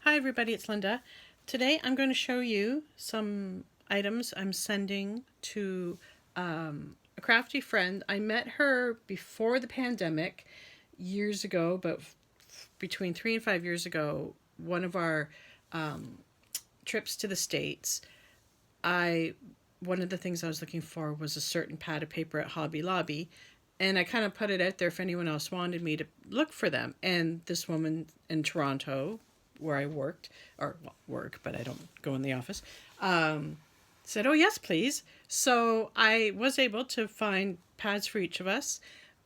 Hi everybody, it's Linda. Today I'm going to show you some items I'm sending to a crafty friend. I met her before the pandemic years ago, but between 3 and 5 years ago, one of our trips to the States, one of the things I was looking for was a certain pad of paper at Hobby Lobby. And I kind of put it out there if anyone else wanted me to look for them. And this woman in Toronto, where I worked, or well, work, but I don't go in the office, said, "Oh, yes, please." So I was able to find pads for each of us.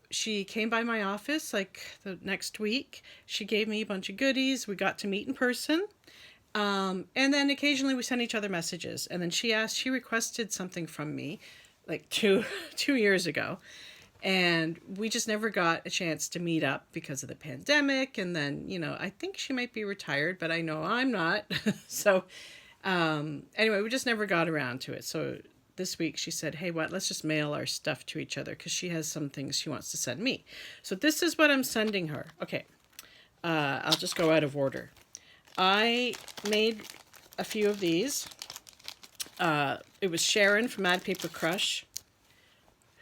She came by my office like the next week. She gave me a bunch of goodies. We got to meet in person. And then occasionally we sent each other messages. And then she requested something from me like two years ago. And we just never got a chance to meet up because of the pandemic. And then, I think she might be retired, but I know I'm not. So, anyway, we just never got around to it. So this week she said, "Hey, let's just mail our stuff to each other," because she has some things she wants to send me. So this is what I'm sending her. Okay. I'll just go out of order. I made a few of these. It was Sharon from Mad Paper Crush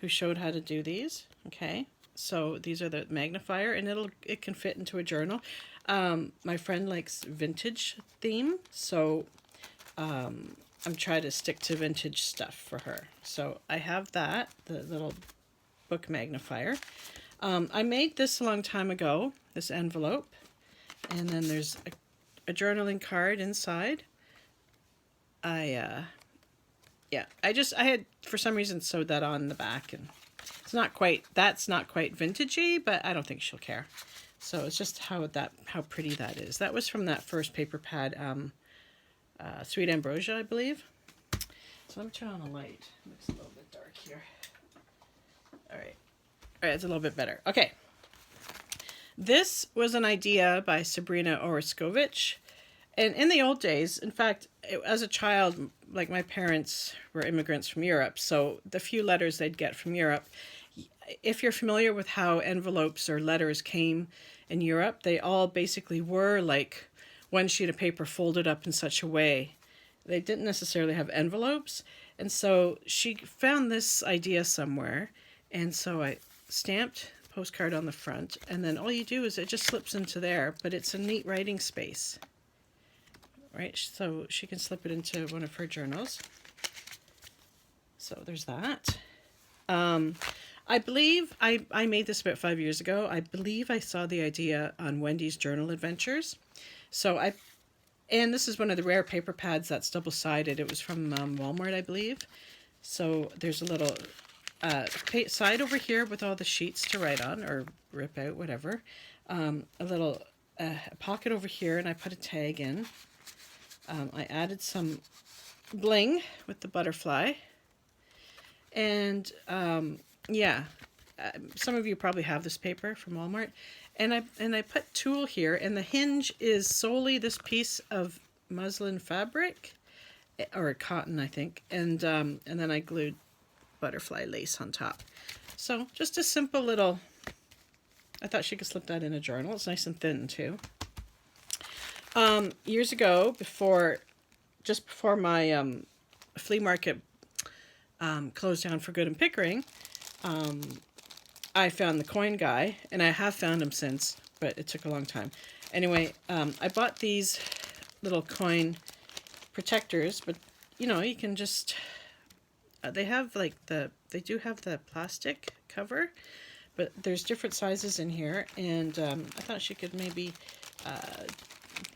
who showed how to do these. Okay, so these are the magnifier, and it can fit into a journal. My friend likes vintage theme, so I'm trying to stick to vintage stuff for her. So I have that, the little book magnifier. I made this a long time ago, this envelope, and then there's a journaling card inside. I had, for some reason, sewed that on the back, and that's not quite vintagey, but I don't think she'll care. So it's just how pretty that is. That was from that first paper pad, Sweet Ambrosia, I believe. So let me turn on the light. It looks a little bit dark here. All right, it's a little bit better. Okay. This was an idea by Sabrina Oroskovich. And in the old days, in fact, as a child, like my parents were immigrants from Europe, so the few letters they'd get from Europe, if you're familiar with how envelopes or letters came in Europe, they all basically were like one sheet of paper folded up in such a way. They didn't necessarily have envelopes. And so she found this idea somewhere. And so I stamped a postcard on the front. And then all you do is it just slips into there. But it's a neat writing space. Right, so she can slip it into one of her journals. So there's that. I believe I made this about 5 years ago. I believe I saw the idea on Wendy's Journal Adventures. And this is one of the rare paper pads that's double-sided. It was from Walmart, I believe. So there's a little side over here with all the sheets to write on or rip out, whatever. A little pocket over here, and I put a tag in. I added some bling with the butterfly. And some of you probably have this paper from Walmart. And I put tulle here, and the hinge is solely this piece of muslin fabric, or cotton, I think. And then I glued butterfly lace on top. So just a simple little, I thought she could slip that in a journal. It's nice and thin too. Years ago, just before my flea market closed down for good in Pickering, I found the coin guy, and I have found him since, but it took a long time. Anyway, I bought these little coin protectors, but you can just, they do have the plastic cover, but there's different sizes in here, and I thought she could maybe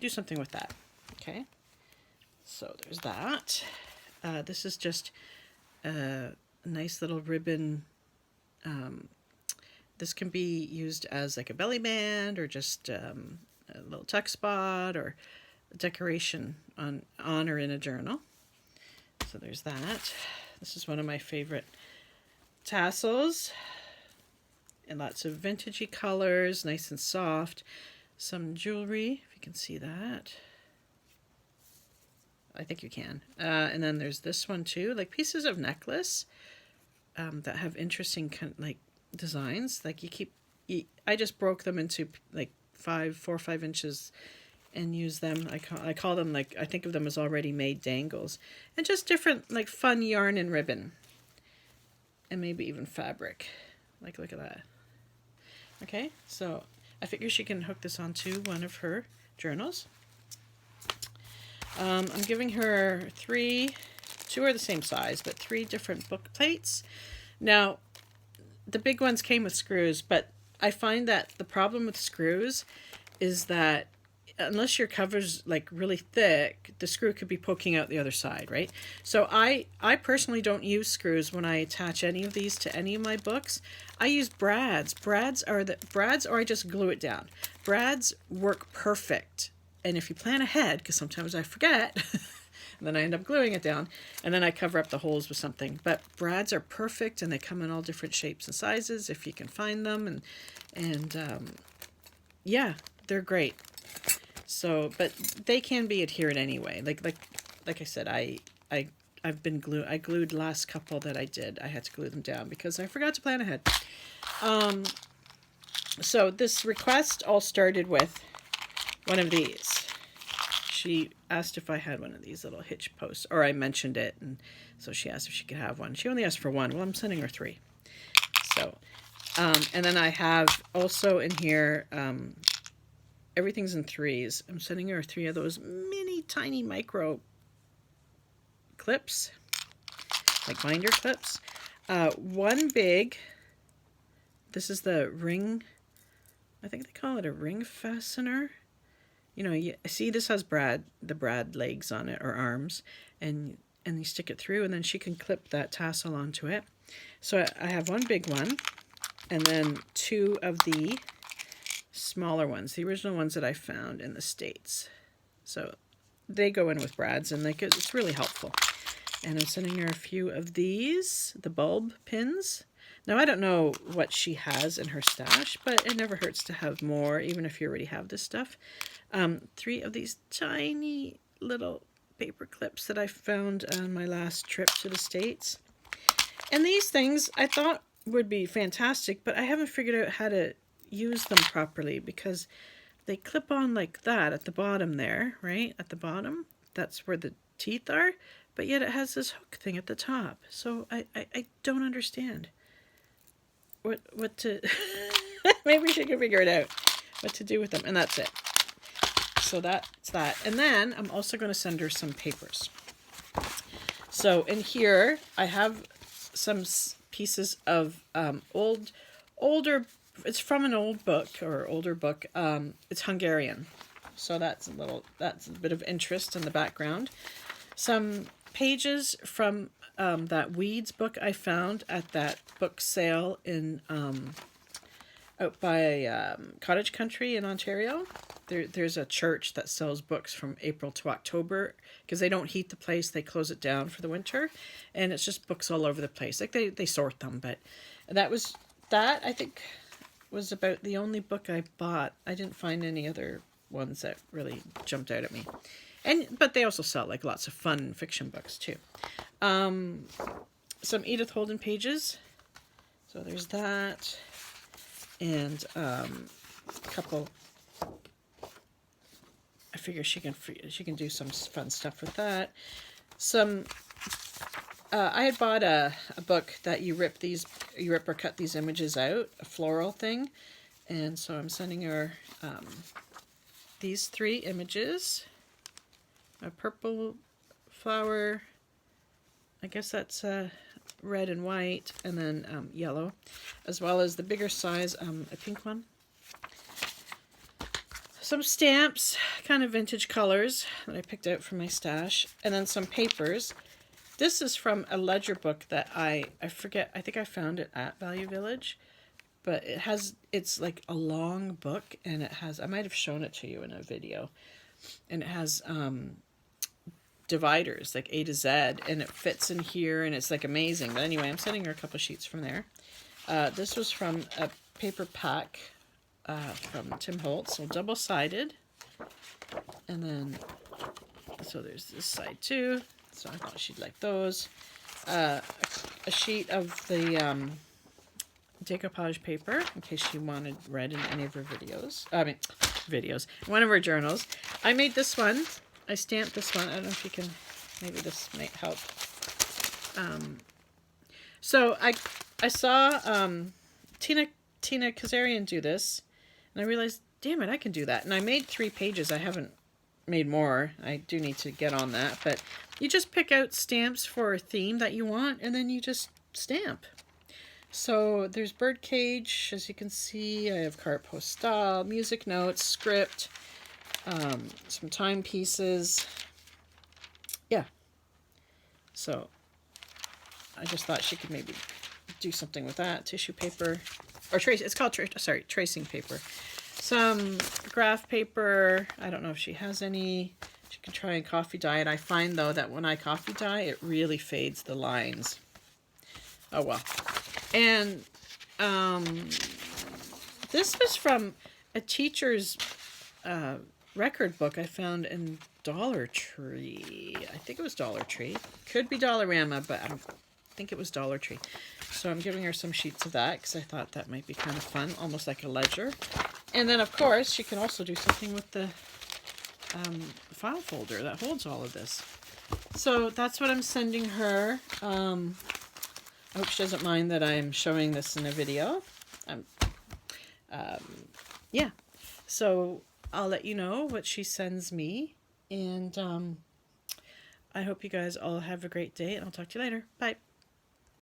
do something with that. Okay, so there's that. This is just a nice little ribbon. This can be used as like a belly band, or just a little tuck spot, or a decoration on or in a journal. So there's that. This is one of my favorite tassels, and lots of vintagey colors, nice and soft. Some jewelry, if you can see that. I think you can. And then there's this one too, like pieces of necklace that have interesting designs. Like I just broke them into like 4 or 5 inches and use them. I call them, like, I think of them as already made dangles. And just different, like, fun yarn and ribbon. And maybe even fabric. Like, look at that. Okay, so I figure she can hook this onto one of her journals. I'm giving her two are the same size, but 3 different book plates. Now, the big ones came with screws, but I find that the problem with screws is that unless your cover's like really thick, the screw could be poking out the other side, right? So I personally don't use screws when I attach any of these to any of my books. I use brads. Brads, or I just glue it down. Brads work perfect. And if you plan ahead, because sometimes I forget, and then I end up gluing it down, and then I cover up the holes with something. But brads are perfect, and they come in all different shapes and sizes if you can find them, and yeah, they're great. So, but they can be adhered anyway. Like I said, I glued last couple that I did. I had to glue them down because I forgot to plan ahead. So this request all started with one of these. She asked if I had one of these little hitch posts, or I mentioned it, and so she asked if she could have one. She only asked for one. Well, I'm sending her 3. So, and then I have also in here, everything's in 3s. I'm sending her 3 of those mini tiny micro clips, like binder clips. One big, this is the ring, I think they call it a ring fastener. You know, you see this has the brad legs on it, or arms, and you stick it through, and then she can clip that tassel onto it. So I have one big one, and then 2 of the smaller ones, the original ones that I found in the States. So they go in with brads, and it's really helpful. And I'm sending her a few of these, the bulb pins. Now, I don't know what she has in her stash, but it never hurts to have more, even if you already have this stuff. 3 of these tiny little paper clips that I found on my last trip to the States. And these things I thought would be fantastic, but I haven't figured out how to use them properly, because they clip on like that at the bottom there, right? At the bottom, that's where the teeth are, but yet it has this hook thing at the top. So I don't understand what to maybe she can figure it out what to do with them, and that's it. So that's that. And then I'm also going to send her some papers. So in here I have some pieces of older, it's from an old book, or older book. It's Hungarian, so that's a bit of interest in the background. Some pages from that Weeds book I found at that book sale in out by Cottage Country in Ontario. There's a church that sells books from April to October, because they don't heat the place, they close it down for the winter, and it's just books all over the place. Like they sort them, but that I think was about the only book I bought. I didn't find any other ones that really jumped out at me. But they also sell like lots of fun fiction books too. Some Edith Holden pages. So there's that, and a couple. I figure she can do some fun stuff with that. Some I had bought a book that you rip or cut these images out, a floral thing, and so I'm sending her these 3 images. A purple flower, I guess that's red and white, and then yellow, as well as the bigger size, a pink one. Some stamps, kind of vintage colors that I picked out from my stash, and then some papers. This is from a ledger book that I forget, I think I found it at Value Village, but it's like a long book, and it has, I might have shown it to you in a video, and it has dividers, like A to Z, and it fits in here, and it's like amazing. But anyway, I'm sending her a couple sheets from there. This was from a paper pack from Tim Holtz, so double-sided, and then so there's this side too, so I thought she'd like those. A sheet of the decoupage paper, in case she wanted read in any of her videos, videos, one of her journals. I made this one. I stamped this one. I don't know if you can, maybe this might help. So I saw Tina Kazarian do this, and I realized, damn it, I can do that. And I made 3 pages. I haven't made more. I do need to get on that. But you just pick out stamps for a theme that you want, and then you just stamp. So there's birdcage, as you can see. I have carte postale, music notes, script, some timepieces. Yeah. So I just thought she could maybe do something with that. Tissue paper, or it's called tracing paper. Some graph paper. I don't know if she has any. She can try and coffee dye it. I find though that when I coffee dye, it really fades the lines. Oh well. And this was from a teacher's record book I found in Dollar Tree. I think it was Dollar Tree. Could be Dollarama, but I don't think it was Dollar Tree. So I'm giving her some sheets of that because I thought that might be kind of fun, almost like a ledger. And then, of course, she can also do something with the file folder that holds all of this. So that's what I'm sending her. I hope she doesn't mind that I'm showing this in a video. Yeah, so I'll let you know what she sends me. And I hope you guys all have a great day, and I'll talk to you later. Bye.